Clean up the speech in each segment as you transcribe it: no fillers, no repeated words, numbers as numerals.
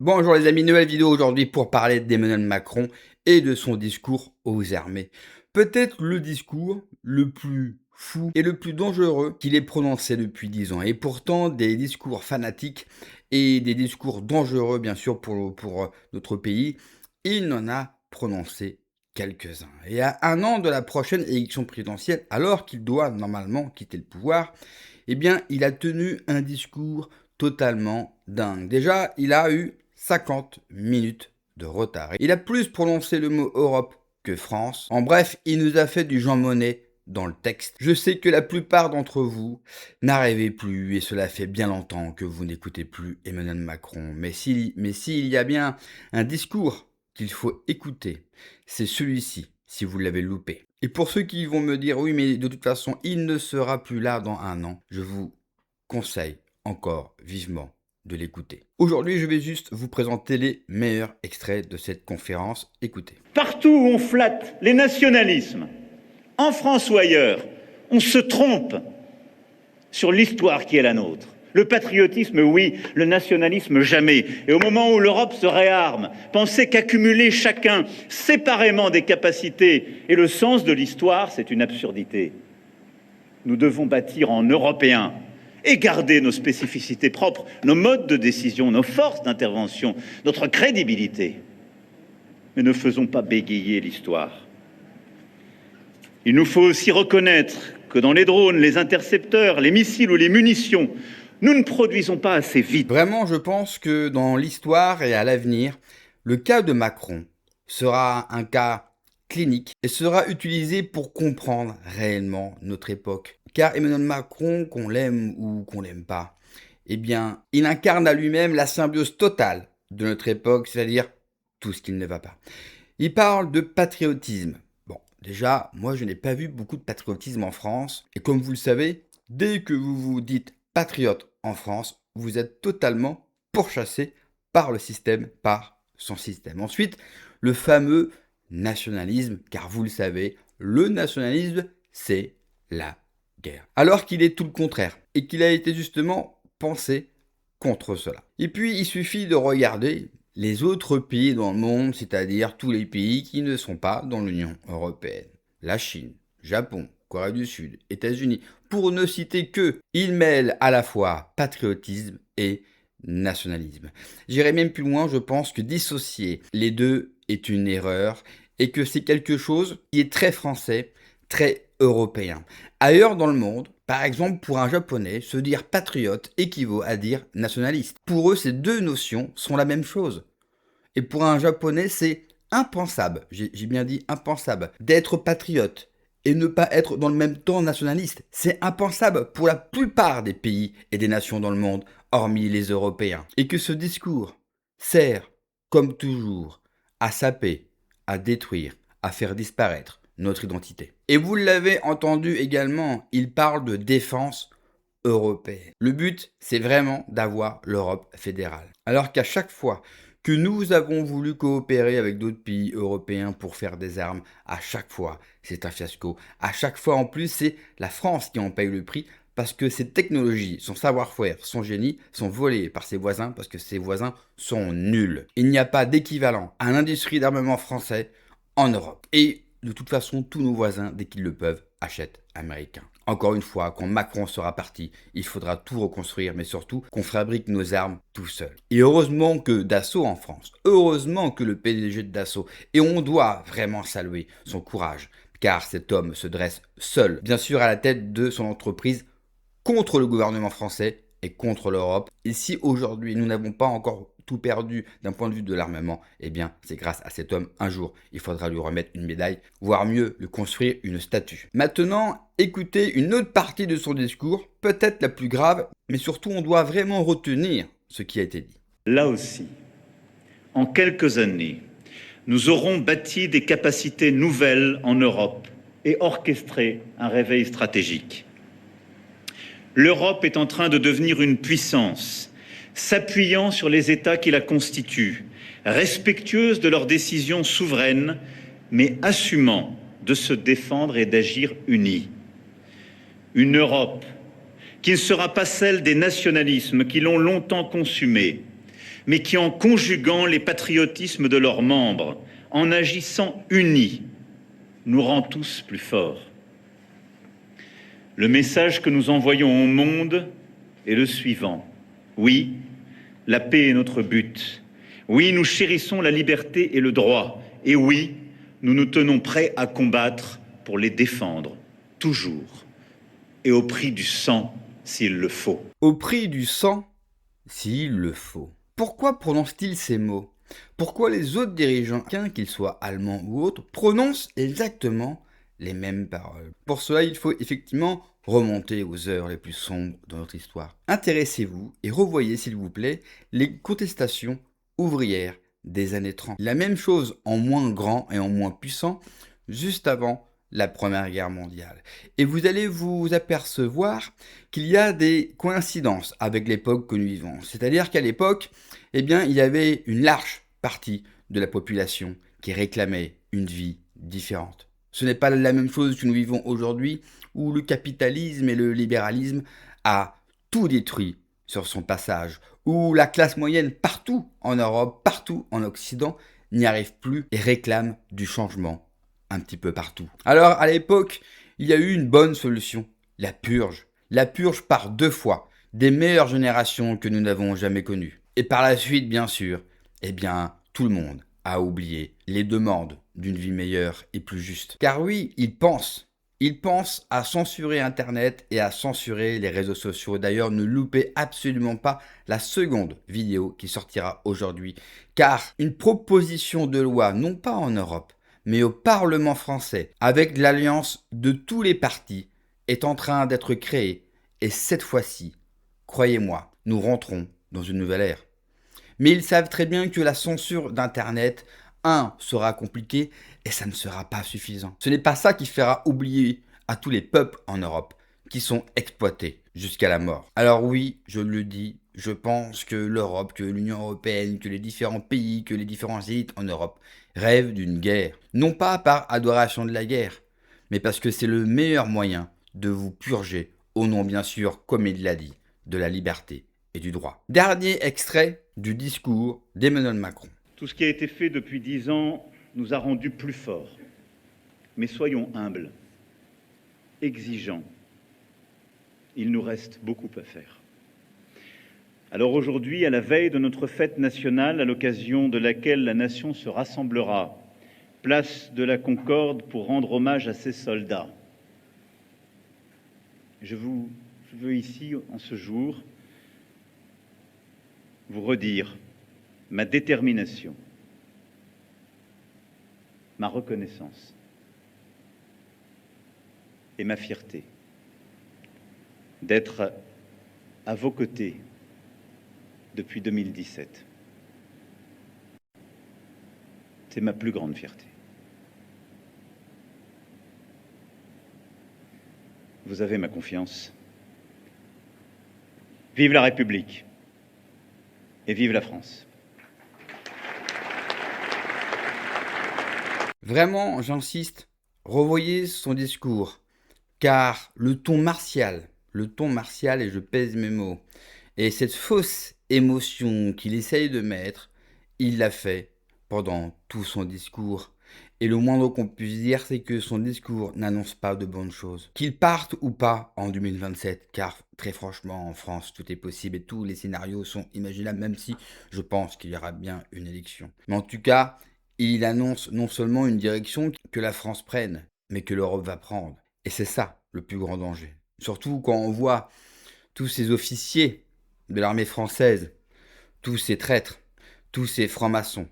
Bonjour les amis, nouvelle vidéo aujourd'hui pour parler d'Emmanuel Macron et de son discours aux armées. Peut-être le discours le plus fou et le plus dangereux qu'il ait prononcé depuis 10 ans. Et pourtant, des discours fanatiques et des discours dangereux, bien sûr, pour notre pays, il n'en a prononcé quelques-uns. Et à un an de la prochaine élection présidentielle, alors qu'il doit normalement quitter le pouvoir, eh bien, il a tenu un discours totalement dingue. Déjà, il a eu 50 minutes de retard. Il a plus prononcé le mot Europe que France. En bref, il nous a fait du Jean Monnet dans le texte. Je sais que la plupart d'entre vous n'arrivez plus, et cela fait bien longtemps que vous n'écoutez plus Emmanuel Macron. Mais s'il y a bien un discours qu'il faut écouter, c'est celui-ci, si vous l'avez loupé. Et pour ceux qui vont me dire, oui, mais de toute façon, il ne sera plus là dans un an, je vous conseille encore vivement de l'écouter. Aujourd'hui, je vais juste vous présenter les meilleurs extraits de cette conférence. Écoutez. Partout où on flatte les nationalismes, en France ou ailleurs, on se trompe sur l'histoire qui est la nôtre. Le patriotisme, oui, le nationalisme, jamais. Et au moment où l'Europe se réarme, penser qu'accumuler chacun séparément des capacités et le sens de l'histoire, c'est une absurdité. Nous devons bâtir en Européens et garder nos spécificités propres, nos modes de décision, nos forces d'intervention, notre crédibilité. Mais ne faisons pas bégayer l'histoire. Il nous faut aussi reconnaître que dans les drones, les intercepteurs, les missiles ou les munitions, nous ne produisons pas assez vite. Vraiment, je pense que dans l'histoire et à l'avenir, le cas de Macron sera un cas clinique et sera utilisé pour comprendre réellement notre époque. Car Emmanuel Macron, qu'on l'aime ou qu'on l'aime pas, eh bien, il incarne à lui-même la symbiose totale de notre époque, c'est-à-dire tout ce qui ne va pas. Il parle de patriotisme. Bon, déjà, moi je n'ai pas vu beaucoup de patriotisme en France, et comme vous le savez, dès que vous vous dites patriote en France, vous êtes totalement pourchassé par le système, par son système. Ensuite, le fameux nationalisme, car vous le savez, le nationalisme, c'est la guerre. Alors qu'il est tout le contraire, et qu'il a été justement pensé contre cela. Et puis, il suffit de regarder les autres pays dans le monde, c'est-à-dire tous les pays qui ne sont pas dans l'Union européenne. La Chine, Japon, Corée du Sud, États-Unis, pour ne citer que, ils mêlent à la fois patriotisme et nationalisme. J'irai même plus loin, je pense que dissocier les deux est une erreur et que c'est quelque chose qui est très français, très européen. Ailleurs dans le monde, par exemple pour un japonais, se dire patriote équivaut à dire nationaliste. Pour eux, ces deux notions sont la même chose. Et pour un japonais, c'est impensable, j'ai bien dit impensable, d'être patriote et ne pas être dans le même temps nationaliste. C'est impensable pour la plupart des pays et des nations dans le monde, hormis les Européens. Et que ce discours sert, comme toujours, à saper, à détruire, à faire disparaître notre identité. Et vous l'avez entendu également, il parle de défense européenne. Le but, c'est vraiment d'avoir l'Europe fédérale. Alors qu'à chaque fois que nous avons voulu coopérer avec d'autres pays européens pour faire des armes, à chaque fois, c'est un fiasco. À chaque fois, en plus, c'est la France qui en paye le prix parce que ses technologies, son savoir-faire, son génie sont volés par ses voisins parce que ses voisins sont nuls. Il n'y a pas d'équivalent à l'industrie d'armement français en Europe. Et de toute façon, tous nos voisins, dès qu'ils le peuvent, achètent américain. Encore une fois, quand Macron sera parti, il faudra tout reconstruire, mais surtout qu'on fabrique nos armes tout seul. Et heureusement que Dassault en France, heureusement que le PDG de Dassault, et on doit vraiment saluer son courage, car cet homme se dresse seul, bien sûr à la tête de son entreprise, contre le gouvernement français et contre l'Europe. Et si aujourd'hui nous n'avons pas encore tout perdu d'un point de vue de l'armement, eh bien c'est grâce à cet homme. Un jour, il faudra lui remettre une médaille, voire mieux, lui construire une statue. Maintenant, écoutez une autre partie de son discours, peut-être la plus grave, mais surtout on doit vraiment retenir ce qui a été dit. Là aussi, en quelques années, nous aurons bâti des capacités nouvelles en Europe et orchestré un réveil stratégique. L'Europe est en train de devenir une puissance, s'appuyant sur les États qui la constituent, respectueuse de leurs décisions souveraines, mais assumant de se défendre et d'agir unis. Une Europe qui ne sera pas celle des nationalismes qui l'ont longtemps consumée, mais qui, en conjuguant les patriotismes de leurs membres, en agissant unis, nous rend tous plus forts. Le message que nous envoyons au monde est le suivant. Oui, la paix est notre but. Oui, nous chérissons la liberté et le droit. Et oui, nous nous tenons prêts à combattre pour les défendre, toujours, et au prix du sang, s'il le faut. Au prix du sang, s'il le faut. Pourquoi prononce-t-il ces mots? Pourquoi les autres dirigeants, qu'ils soient allemands ou autres, prononcent exactement les mêmes paroles? Pour cela, il faut effectivement remonter aux heures les plus sombres de notre histoire. Intéressez-vous et revoyez, s'il vous plaît, les contestations ouvrières des années 30. La même chose en moins grand et en moins puissant, juste avant la Première Guerre mondiale. Et vous allez vous apercevoir qu'il y a des coïncidences avec l'époque que nous vivons. C'est-à-dire qu'à l'époque, il y avait une large partie de la population qui réclamait une vie différente. Ce n'est pas la même chose que nous vivons aujourd'hui, où le capitalisme et le libéralisme a tout détruit sur son passage, où la classe moyenne partout en Europe, partout en Occident, n'y arrive plus et réclame du changement un petit peu partout. Alors à l'époque, il y a eu une bonne solution, la purge. La purge par 2 fois, des meilleures générations que nous n'avons jamais connues. Et par la suite, bien sûr, tout le monde a oublié les demandes d'une vie meilleure et plus juste. Car oui, ils pensent à censurer Internet et à censurer les réseaux sociaux. D'ailleurs, ne loupez absolument pas la seconde vidéo qui sortira aujourd'hui. Car une proposition de loi, non pas en Europe, mais au Parlement français, avec l'alliance de tous les partis, est en train d'être créée. Et cette fois-ci, croyez-moi, nous rentrons dans une nouvelle ère. Mais ils savent très bien que la censure d'Internet, sera compliquée et ça ne sera pas suffisant. Ce n'est pas ça qui fera oublier à tous les peuples en Europe qui sont exploités jusqu'à la mort. Alors oui, je le dis, je pense que l'Europe, que l'Union européenne, que les différents pays, que les différents élites en Europe rêvent d'une guerre. Non pas par adoration de la guerre, mais parce que c'est le meilleur moyen de vous purger, au nom bien sûr, comme il l'a dit, de la liberté et du droit. Dernier extrait du discours d'Emmanuel Macron. Tout ce qui a été fait depuis 10 ans nous a rendus plus forts. Mais soyons humbles, exigeants. Il nous reste beaucoup à faire. Alors aujourd'hui, à la veille de notre fête nationale, à l'occasion de laquelle la nation se rassemblera, place de la Concorde pour rendre hommage à ces soldats, je veux ici, en ce jour, vous redire ma détermination, ma reconnaissance et ma fierté d'être à vos côtés depuis 2017. C'est ma plus grande fierté. Vous avez ma confiance. Vive la République et vive la France. Vraiment, j'insiste, revoyez son discours, car le ton martial, et je pèse mes mots, et cette fausse émotion qu'il essaye de mettre, il l'a fait pendant tout son discours. Et le moindre qu'on puisse dire, c'est que son discours n'annonce pas de bonnes choses. Qu'il parte ou pas en 2027, car très franchement, en France, tout est possible et tous les scénarios sont imaginables, même si je pense qu'il y aura bien une élection. Mais en tout cas, il annonce non seulement une direction que la France prenne, mais que l'Europe va prendre. Et c'est ça le plus grand danger. Surtout quand on voit tous ces officiers de l'armée française, tous ces traîtres, tous ces francs-maçons,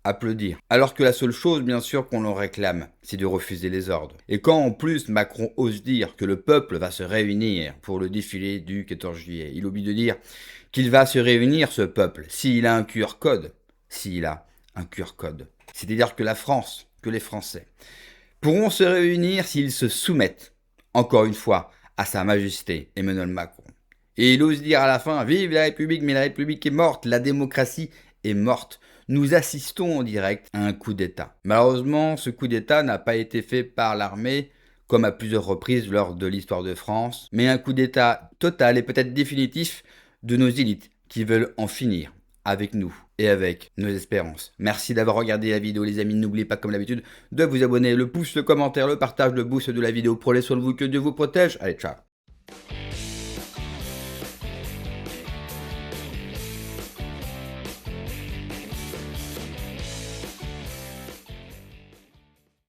applaudir. Alors que la seule chose, bien sûr, qu'on leur réclame, c'est de refuser les ordres. Et quand en plus Macron ose dire que le peuple va se réunir pour le défilé du 14 juillet, il oublie de dire qu'il va se réunir, ce peuple, s'il a un QR code. C'est-à-dire que la France, que les Français, pourront se réunir s'ils se soumettent, encore une fois, à sa majesté Emmanuel Macron. Et il ose dire à la fin, vive la République, mais la République est morte, la démocratie est morte. Nous assistons en direct à un coup d'État. Malheureusement, ce coup d'État n'a pas été fait par l'armée, comme à plusieurs reprises lors de l'histoire de France, mais un coup d'État total et peut-être définitif de nos élites qui veulent en finir avec nous et avec nos espérances. Merci d'avoir regardé la vidéo les amis, n'oubliez pas comme d'habitude de vous abonner, le pouce, le commentaire, le partage, le boost de la vidéo. Prenez soin de vous, que Dieu vous protège. Allez, ciao.